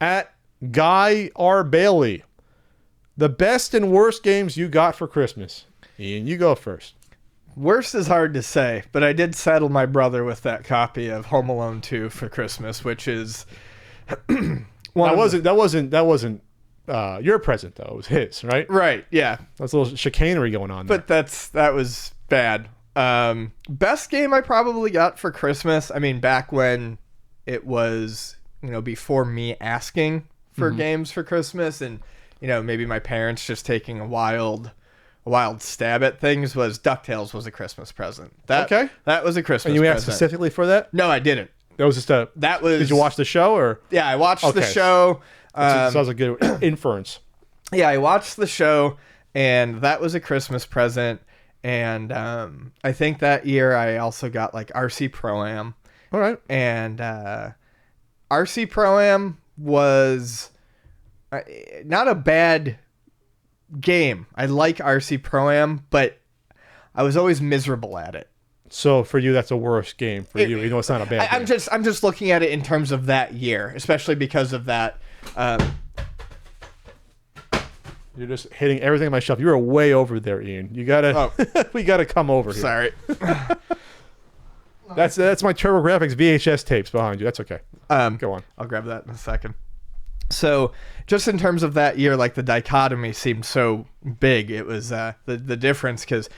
at Guy R. Bailey. The best and worst games you got for Christmas. Ian, you go first. Worst is hard to say, but I did saddle my brother with that copy of Home Alone 2 for Christmas, which is That wasn't your present though. It was his, right? right. Yeah, That's a little chicanery going on there. but that was bad. Best game I probably got for Christmas. I mean, back when it was, before me asking for games for Christmas, and maybe my parents just taking a wild stab at things, was DuckTales was a Christmas present. Okay. That was a Christmas And you present. asked specifically for that? No, I didn't. That was just a. That was. Did you watch the show or? Yeah, I watched the Okay. show. Sounds like a good inference. Yeah, I watched the show, and that was a Christmas present. And I think that year I also got like RC Pro-Am. All right. And RC Pro-Am was not a bad game. I like RC Pro-Am, but I was always miserable at it. So for you, that's a worse game for you. You know, it's not a bad game. I'm just looking at it in terms of that year, especially because of that. You're just hitting everything on my shelf. You were way over there, Ian. You gotta. We gotta come over here. Sorry. That's my TurboGrafx VHS tapes behind you. That's okay. Go on. I'll grab that in a second. So, just in terms of that year, like the dichotomy seemed so big. It was the difference because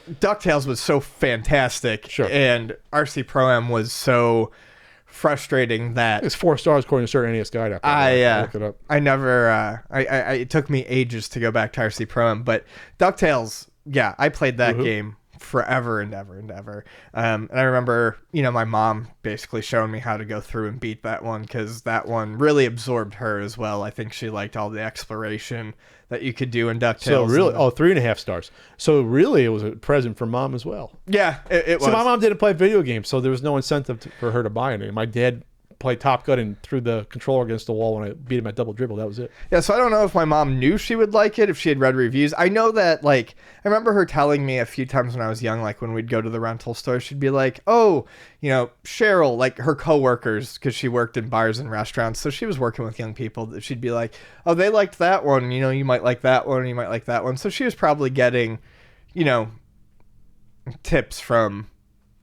DuckTales was so fantastic, Sure. and RC Pro-Am was so frustrating that It's 4 stars according to certain NES Guide. I look it up. I never it took me ages to go back to RC Pro-Am, but DuckTales, yeah, I played that game forever and ever and ever. And I remember, my mom basically showing me how to go through and beat that one because that one really absorbed her as well. I think she liked all the exploration that you could do in DuckTales. So really, 3.5 stars. So really, it was a present for mom as well. Yeah, it was. So my mom didn't play video games, so there was no incentive for her to buy any. My dad played Top Gun and threw the controller against the wall when I beat him at double dribble. That was it. Yeah, so I don't know if my mom knew she would like it, if she had read reviews. I know that, I remember her telling me a few times when I was young, when we'd go to the rental store, she'd be like, oh, Cheryl, her coworkers, because she worked in bars and restaurants, so she was working with young people, she'd be like, oh, they liked that one, you might like that one, you might like that one. So she was probably getting, tips from,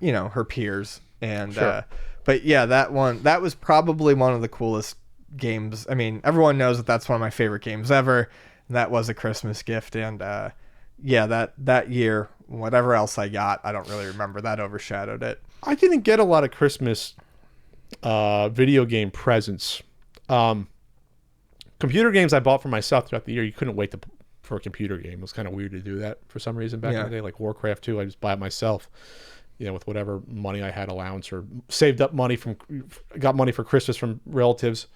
her peers. And, Sure. But yeah, that was probably one of the coolest games. I mean, everyone knows that that's one of my favorite games ever. And that was a Christmas gift. And that year, whatever else I got, I don't really remember. That overshadowed it. I didn't get a lot of Christmas video game presents. Computer games I bought for myself throughout the year. You couldn't wait for a computer game. It was kind of weird to do that for some reason back in the day. Like Warcraft 2, I just buy it myself. With whatever money I had allowance or saved up money got money for Christmas from relatives.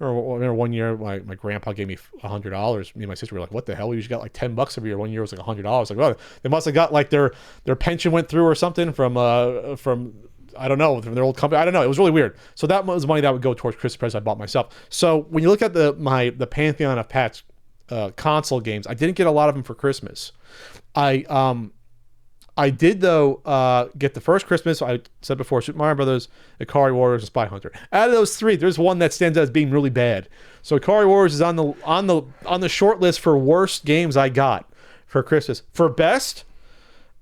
I remember one year my grandpa gave me $100. Me and my sister were like, what the hell? We usually got like $10 every year. One year was like $100. Like, well, they must have got like their pension went through or something from I don't know, from their old company. I don't know. It was really weird. So that was money that would go towards Christmas presents I bought myself. So when you look at the pantheon of Pat's console games, I didn't get a lot of them for Christmas. I did, though, get the first Christmas. I said before, Super Mario Brothers, Ikari Warriors, and Spy Hunter. Out of those three, there's one that stands out as being really bad. So Ikari Warriors is on the short list for worst games I got for Christmas. For best,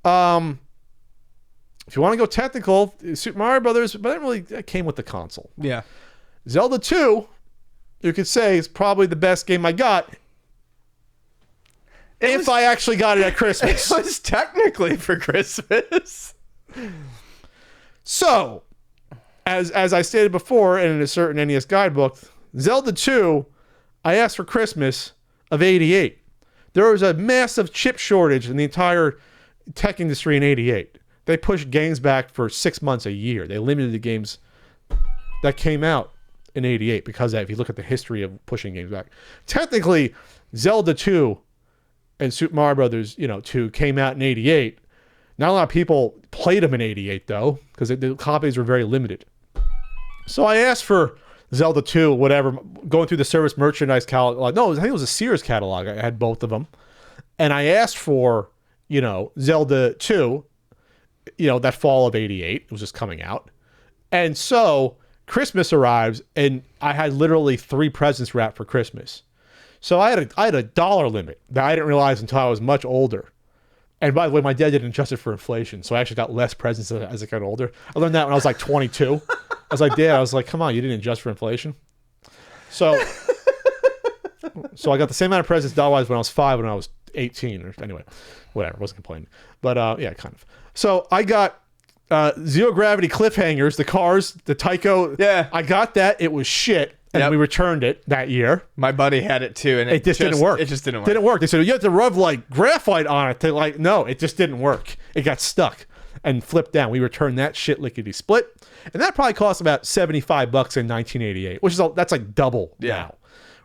if you want to go technical, Super Mario Brothers, but that came with the console. Yeah. Zelda 2, you could say, is probably the best game I got. If I actually got it at Christmas. It was technically for Christmas. So, as I stated before in a certain NES guidebook, Zelda 2, I asked for Christmas of 88. There was a massive chip shortage in the entire tech industry in 88. They pushed games back for 6 months a year. They limited the games that came out in 88 because if you look at the history of pushing games back. Technically, Zelda 2 and Super Mario Brothers, 2 came out in 88. Not a lot of people played them in 88, though, because the copies were very limited. So I asked for Zelda 2, whatever, going through the service merchandise catalog. No, I think it was a Sears catalog. I had both of them. And I asked for, Zelda 2, that fall of 88. It was just coming out. And so Christmas arrives, and I had literally 3 presents wrapped for Christmas. So I had a dollar limit that I didn't realize until I was much older. And by the way, my dad didn't adjust it for inflation, so I actually got less presents as I got older. I learned that when I was like 22. I was like, Dad, I was like, come on, you didn't adjust for inflation. So I got the same amount of presents dollar-wise when I was 5 when I was 18. Or anyway, whatever, wasn't complaining. But yeah, kind of. So I got Zero Gravity Cliffhangers, the Cars, the Tycho. Yeah. I got that. It was shit. And we returned it that year. My buddy had it too, and It just didn't work. It just didn't work. Didn't work. They said, you have to rub like graphite on it to like, no, it just didn't work. It got stuck and flipped down. We returned that shit lickety split. And that probably cost about $75 in 1988, which is that's like double now.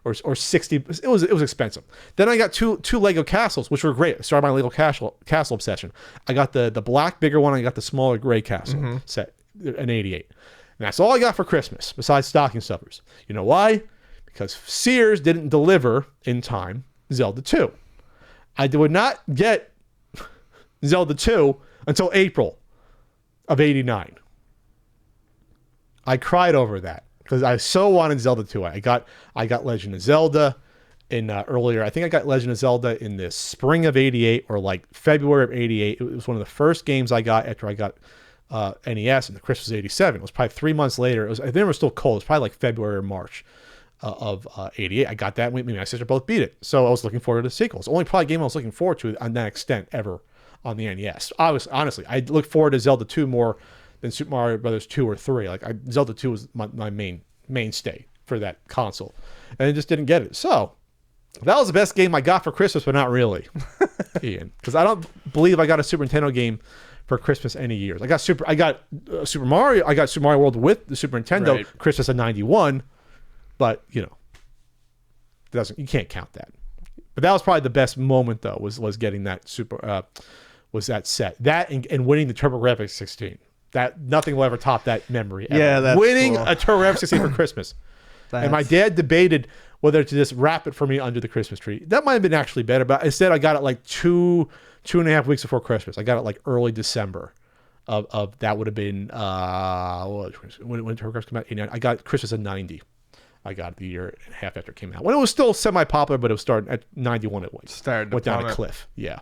Or 60. It was expensive. Then I got two Lego castles, which were great. I started my Lego castle obsession. I got the black bigger one. I got the smaller gray castle set in 88. And that's all I got for Christmas, besides stocking stuffers. You know why? Because Sears didn't deliver in time Zelda 2. I would not get Zelda 2 until April of 89. I cried over that because I so wanted Zelda 2. I got Legend of Zelda in earlier. I think I got Legend of Zelda in the spring of 88 or like February of 88. It was one of the first games I got after I got NES, and the Christmas was 87. It was probably 3 months later. I think it was still cold. It was probably like February or March of 88. I got that. Me and my sister both beat it. So I was looking forward to the sequels. Only probably game I was looking forward to on that extent ever on the NES. I look forward to Zelda 2 more than Super Mario Brothers 2 or 3. Zelda 2 was my mainstay for that console, and I just didn't get it. So that was the best game I got for Christmas, but not really, Ian, because I don't believe I got a Super Nintendo game for Christmas any years. I got Super Mario. I got Super Mario World with the Super Nintendo Christmas of '91, but you can't count that. But that was probably the best moment though. Was getting that was that set that and winning the TurboGrafx 16. That nothing will ever top that memory. Ever. Yeah, that's winning cool. a TurboGrafx 16 for Christmas. And my dad debated whether to just wrap it for me under the Christmas tree. That might have been actually better, but instead I got it like 2.5 weeks before Christmas. I got it like early December of that would have been when TurboGrafx came out. 89. I got Christmas of 90. I got it the year and a half after it came out. When it was still semi-popular, but it was starting at 91. It went down a cliff. Yeah.